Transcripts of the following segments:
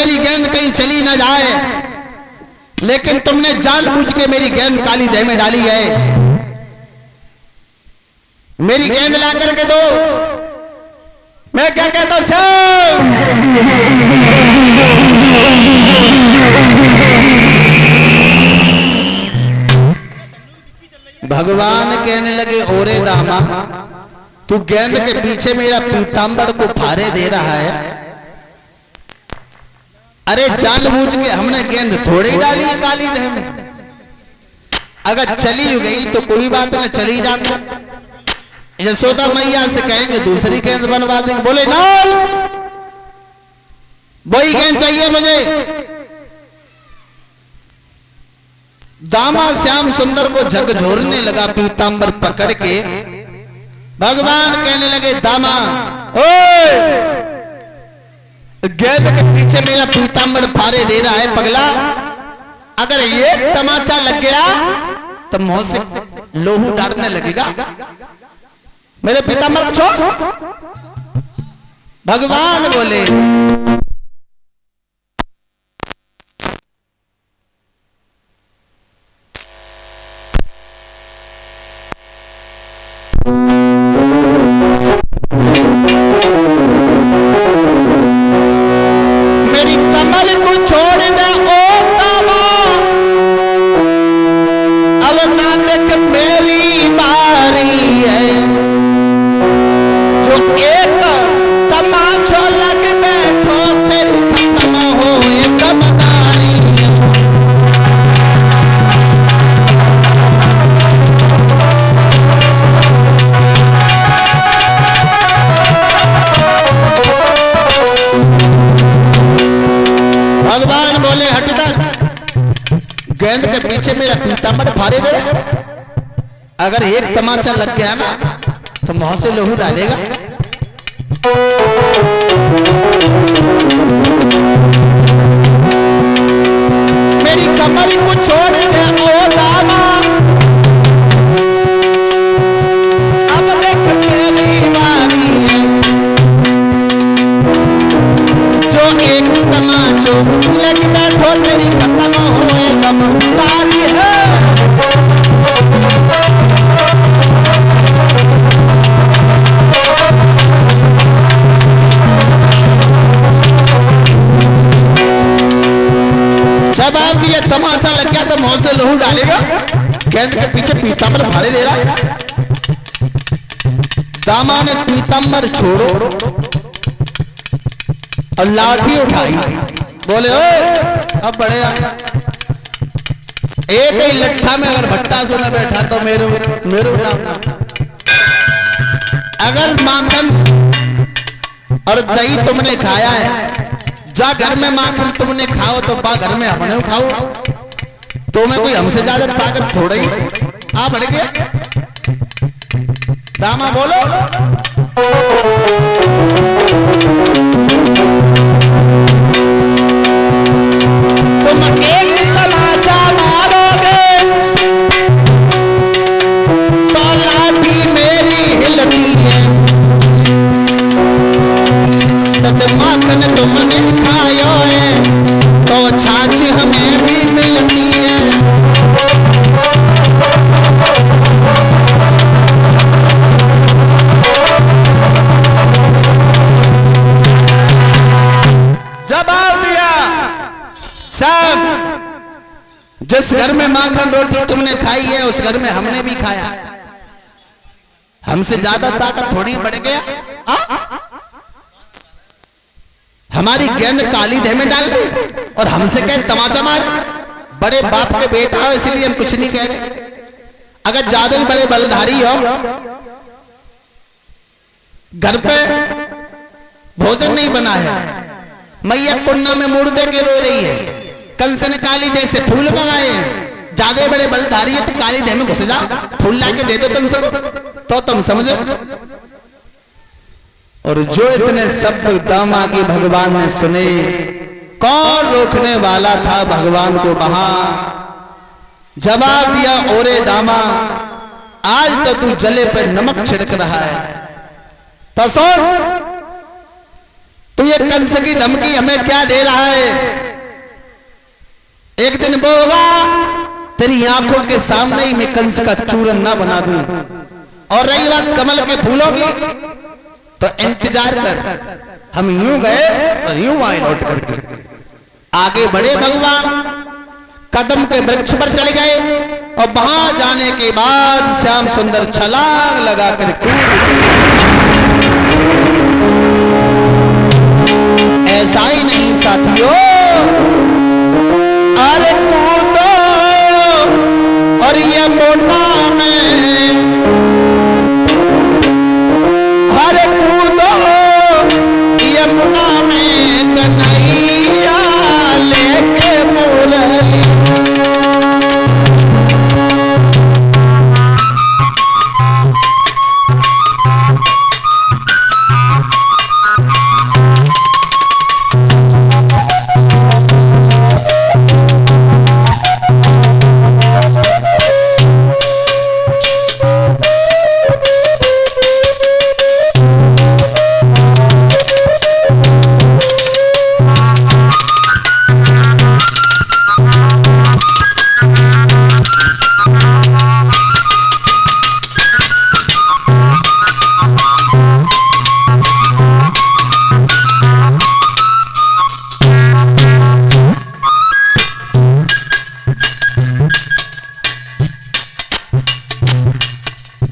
मेरी गेंद कहीं चली ना जाए, लेकिन तुमने जानबूझ के मेरी गेंद काली देह में डाली है। मेरी गेंद ला करके दो। मैं क्या कहता हूं श्याम, भगवान कहने लगे ओरे दामा, तू गेंद के पीछे मेरा पीतांबर को फारे दे रहा है। अरे जानबूझ के हमने गेंद थोड़ी डाली है काली देह में। अगर चली गई तो कोई बात ना, चली जाता। यशोदा मैया से कहेंगे दूसरी गेंद बनवा देंगे। बोले ना, वही गेंद चाहिए मुझे। दामा श्याम सुंदर को झकझोरने लगा पीतांबर पकड़ के। भगवान कहने लगे दामा, ओए गेंद के पीछे मेरा पीतांबर फारे दे रहा है पगला। अगर ये तमाचा लग गया तो मुंह से लोहू डालने लगेगा। मेरे पीतांबर को छोड़। भगवान बोले गेंद के पीछे मेरा पीतांबर फारे दे रहा। अगर एक तमाचा लग गया ना तो मुंह से लोहू डालेगा। मेरी कमर को छोड़ दे ओ दामा, अब देख मेरी बारी है। जो एक तमाचो लग बैठो तेरी खत्म होए तारी है। जब आप दिया तमाचा लग गया तो मुंह से लहू डालेगा। गेंद के पीछे पीतांबर फाड़े दे रहा है। दामा ने पीतांबर छोड़ो और लाठी उठाई। बोले ओ अब बड़े एक ही लट्ठा में अगर भट्टा सोना बैठा तो मेरे नाम ना। अगर माखन और दही तुमने खाया है, जा घर में माखन तुमने खाओ तो बा घर में हमने खाओ। तुम्हें कोई हमसे ज्यादा ताकत थोड़ा ही आ बढ़ गया। दामा बोलो तुम एक तमाचा मारोगे तो लाठी मेरी हिलती है। तो माखन तुमने खायो है तो छाछ हमें भी मिलती है। जवाब दिया सब, जिस घर में माखन रोटी तुमने खाई है उस घर में हमने भी खाया। हमसे ज्यादा ताकत थोड़ी बढ़ गया। हमारी गेंद काली देह में डाल दी और हमसे कहे तमाचा मार। बड़े बाप के बेटा हो इसलिए हम कुछ नहीं कह रहे। अगर ज्यादा ही बड़े बलधारी हो, घर पे भोजन नहीं बना है, मैया कुन्ना में मुड़ दे के रो रही है, कंस ने काली देह से फूल मंगाए, ज्यादा बड़े बलधारी है तो काली देह में घुस जा, फूल ला के दे दो कंस को तो तुम समझो। और जो इतने सब दामा की भगवान ने सुने, कौन रोकने वाला था भगवान को वहां। जवाब दिया ओरे दामा, आज तो तू जले पर नमक छिड़क रहा है। तो सुन, तो ये कंस की धमकी हमें क्या दे रहा है? एक दिन वो होगा तेरी आंखों के सामने ही मैं कंस का चूरन ना बना दूं। और रही बात कमल के फूलों की, तो इंतजार कर, हम यूं गए और यूं आए लौट करके। आगे बढ़े भगवान, कदम के वृक्ष पर चले गए और वहां जाने के बाद श्याम सुंदर छलांग लगा कर ऐसा ही नहीं साथियों, अरे कूदो और यमुना में, अरे कूदो यमुना में कन्हैया लेके मुरली।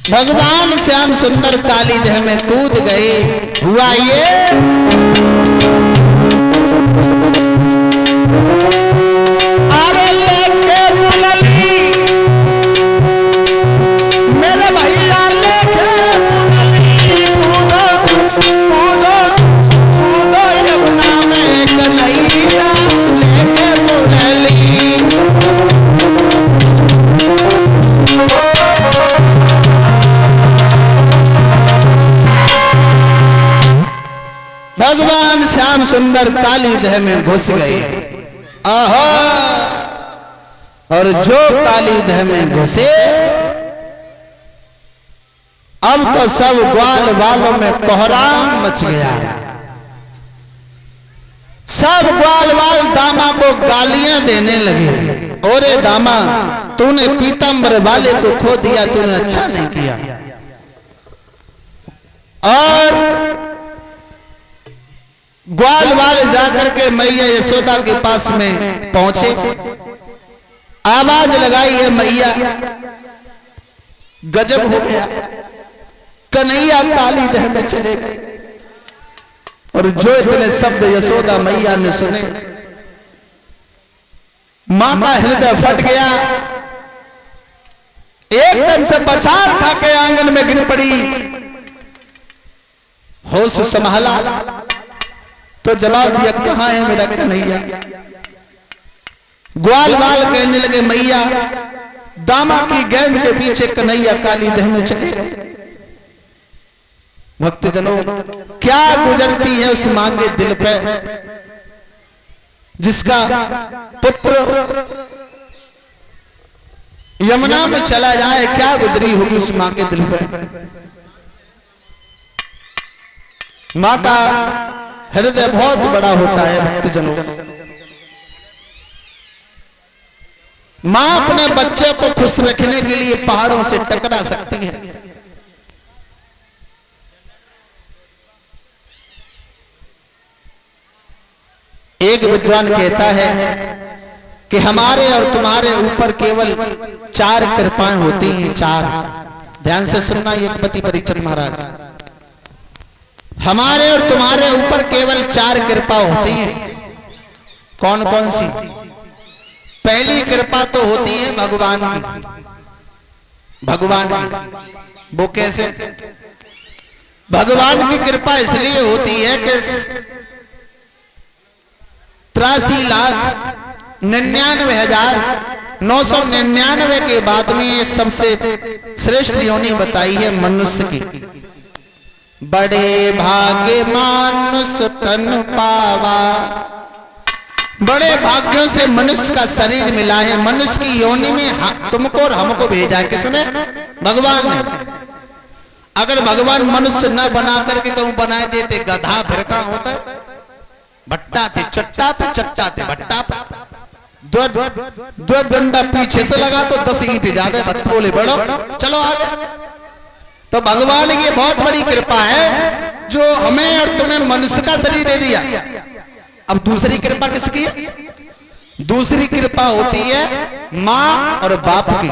भगवान श्याम सुंदर काली देह में कूद गए। हुआ ये अरे लेके मुरली मेरे भैया लेके मुरली, कूदो कूदो कूदो यमुना में कन्हैया लेके मुरली। भगवान श्याम सुंदर काली देह में घुस गए। आहा, और जो काली देह में घुसे, अब तो सब ग्वाल वालों में कोहराम मच गया। सब ग्वाल वाल दामा को गालियां देने लगे। ओरे दामा, तूने पीतांबर वाले को खो दिया, तूने अच्छा नहीं किया। और ग्वाल वाले जाकर के मैया यशोदा के पास में पहुंचे, आवाज लगाई है मैया, गजब हो गया, कन्हैया काली देह में चले गए। और जो इतने शब्द यशोदा मैया ने सुने, मां का हृदय फट गया, एकदम से बचार खा के आंगन में गिर पड़ी। होश संभाला तो जवाब दिया, कहां है मेरा कन्हैया? ग्वाल वाल कहने लगे, मैया दामा की गेंद के पीछे कन्हैया काली देह में चले गए। भक्तजनों, क्या गुजरती है उस मां के दिल पे जिसका पुत्र यमुना में चला जाए? क्या गुजरी होगी उस मां के दिल पे? मां का हृदय बहुत बड़ा होता है भक्तजनों। मां अपने बच्चे को खुश रखने के लिए पहाड़ों से टकरा सकती है। एक विद्वान कहता है कि हमारे और तुम्हारे ऊपर केवल 4 कृपाएं होती हैं। 4, ध्यान से सुनना, एक पति परीक्षित महाराज, हमारे और तुम्हारे ऊपर केवल 4 कृपा होती है। कौन कौन सी? पहली कृपा तो होती है भगवान की। भगवान की वो कैसे? भगवान की कृपा इसलिए होती है कि 83,99,999 के बाद में सबसे श्रेष्ठ योनि बताई है मनुष्य की। बड़े भाग्य मानुष तन पावा, बड़े भाग्यों से मनुष्य का शरीर मिला है। मनुष्य की योनि में तुमको और हमको भेजा है। किसने? भगवान ने। अगर भगवान मनुष्य न बना करके कहूं बनाए देते गधा फिर कहां होता है? भट्टा थे, चट्टा पे चट्टा थे, भट्टा पे दो डंडा पीछे से लगा तो 10 ईंट ज्यादा, भक्त बोले बढ़ो चलो आगे। तो भगवान की बहुत बड़ी कृपा है जो हमें और तुम्हें मनुष्य का शरीर दे दिया। अब दूसरी कृपा किसकी है? दूसरी कृपा होती है मां और बाप की।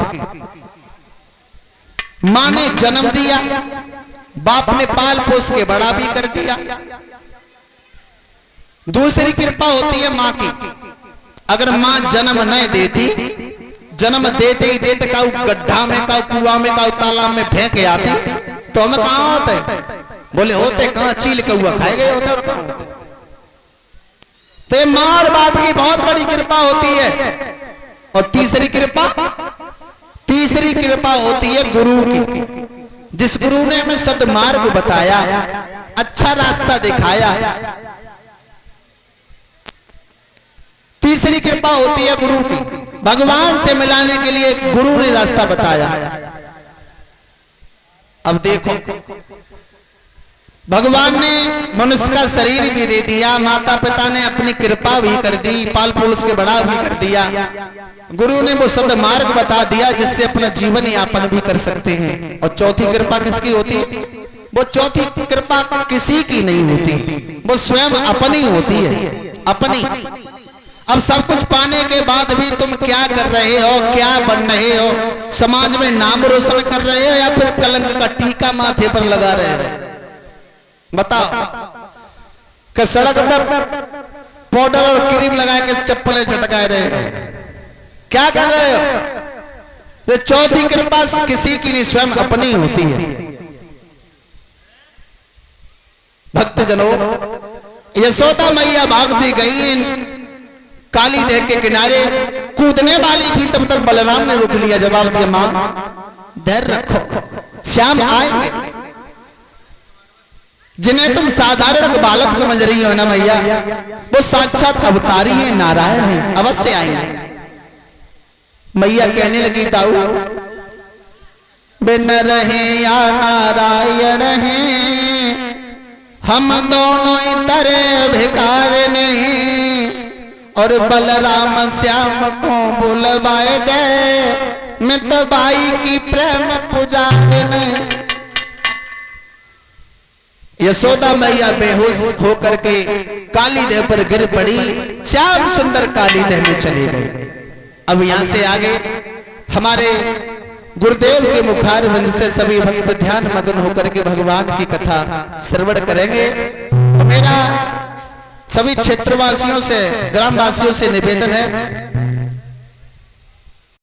मां ने जन्म दिया, बाप ने पाल पोस के बड़ा भी कर दिया। दूसरी कृपा होती है मां की। अगर मां जन्म नहीं देती, जन्म देते ही देते काऊ गड्ढा में, काऊ कुआं में, काऊ तालाब में फेंक आती तो हमें कहां होते? बोले होते कहां, चील कौआ खाए गए होते और कहां होते। तो मां और बाप की बहुत बड़ी कृपा होती है। और तीसरी कृपा होती है गुरु की। जिस गुरु ने हमें सद्मार्ग बताया, अच्छा रास्ता दिखाया, तीसरी कृपा होती है गुरु की। भगवान से मिलाने के लिए गुरु ने रास्ता बताया। अब देखो, भगवान ने मनुष्य का शरीर भी दे दिया, माता पिता ने अपनी कृपा भी कर दी, पाल पोस के बड़ा भी कर दिया। गुरु ने वो सद्मार्ग बता दिया जिससे अपना जीवन यापन भी कर सकते हैं। और चौथी कृपा किसकी होती है? वो चौथी कृपा किसी की नहीं होती, वो स्वयं अपनी होती है, अपनी। अब सब कुछ पाने के बाद भी तुम क्या कर रहे हो, क्या बन रहे हो? समाज में नाम रोशन कर रहे हो या फिर कलंक का टीका माथे पर लगा रहे हो? बताओ कि सड़क पर पाउडर और क्रीम लगा के चप्पलें चटका रहे हो, क्या कर रहे हो? तो चौथी कृपा किसी की नहीं, स्वयं अपनी होती है। भक्तजनों, यशोदा मैया भागती गई काली देह के किनारे, कूदने वाली थी, तब तक बलराम ने रोक लिया, जवाब दिया मां धैर्य रखो, श्याम आएंगे। जिन्हें तुम साधारण बालक समझ रही हो ना मैया, वो साक्षात अवतारी है, नारायण है, अवश्य आएंगे। मैया कहने लगी ताऊ, बिन रहे या नारायण है, हम दोनों इतर भिकार नहीं, और बलराम श्याम को बुलवाए दे, मैं तो बाई की प्रेम पुजारी नहीं। यशोदा मैया बेहोश होकर के काली देह पर गिर पड़ी, श्याम सुंदर काली देह में चली गई। अब यहां से आगे हमारे गुरुदेव के मुखारविंद से सभी भक्त ध्यान मग्न होकर के भगवान की कथा श्रवण करेंगे। तो मेरा सभी क्षेत्रवासियों से, ग्रामवासियों से निवेदन है